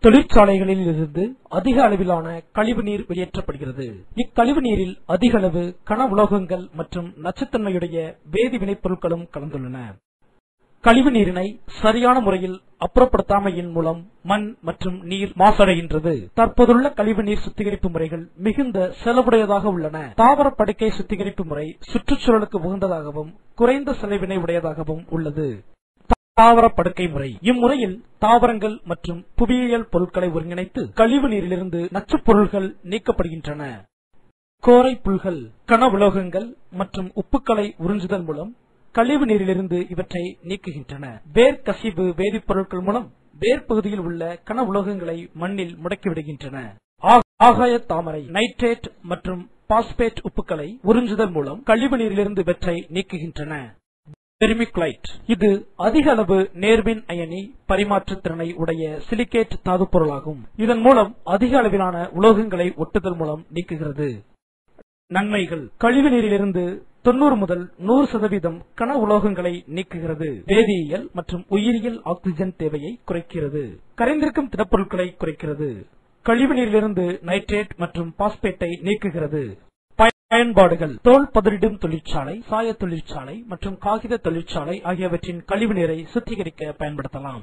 தொழிற்சாலைகளில் இருந்து அதிக அளவிலான கழிவுநீர் வெளியேற்றப்படுகிறது. இக்கழிவு நீரில் அதிக அளவு கன உலோகங்கள் மற்றும் நச்சுத்தன்மையுடைய வேதி வினைப்பொருட்களும் கலந்துள்ளன. கழிவு நீரினை சரியான முறையில் அப்புறப்படுத்தாமையின் மூலம் மண் மற்றும் நீர் மாசடைகின்றது. தற்போதுள்ள கழிவுநீர் சுத்திகரிப்பு முறைகள் மிகுந்த செலவுடையதாக உள்ளன. தாவர படுக்கை சுத்திகரிப்பு முறை சுற்றுச்சூழலுக்கு உகந்ததாகவும் குறைந்த செலவினை உடையதாகவும் உள்ளது. தாவர படுக்கை முறை. இம்முறையில் தாவரங்கள் மற்றும் புவியியல் பொருட்களை ஒருங்கிணைத்து கழிவு நீரிலிருந்து நச்சுப் பொருள்கள் நீக்கப்படுகின்றன. கோரை புல்கள் கன உலோகங்கள் மற்றும் உப்புக்களை உறிஞ்சுதல் மூலம் கழிவு நீரிலிருந்து இவற்றை நீக்குகின்றன. வேர் கசிவு வேதிப்பொருட்கள் மூலம் வேர் பகுதியில் உள்ள கன உலோகங்களை மண்ணில் முடக்கிவிடுகின்றன. ஆகாய தாமரை நைட்ரேட் மற்றும் பாஸ்பேட் உப்புக்களை உறிஞ்சுதல் மூலம் கழிவு நீரிலிருந்து இவற்றை நீக்குகின்றன. வெர்மிகுலைட் இது அதிக அளவு நேர்மின் அயனி பரிமாற்ற திறனை உடைய சிலிகேட் தாது பொருளாகும். இதன் மூலம் அதிக அளவிலான உலோகங்களை ஒட்டுதல் மூலம் நீக்குகிறது. நன்மைகள். கழிவு நீரிலிருந்து 90 முதல் 100% கன உலோகங்களை நீக்குகிறது. வேதியியல் மற்றும் உயிரியல் ஆக்சிஜன் தேவையை குறைக்கிறது. கரைந்திருக்கும் திடப்பொருட்களை குறைக்கிறது. கழிவு நீரிலிருந்து நைட்ரேட் மற்றும் பாஸ்பேட்டை நீக்குகிறது. பயன்பாடுகள். தோல் பதனிடும் தொழிற்சாலை, சாய தொழிற்சாலை மற்றும் காகித தொழிற்சாலை ஆகியவற்றின் கழிவு நீரை சுத்திகரிக்க பயன்படுத்தலாம்.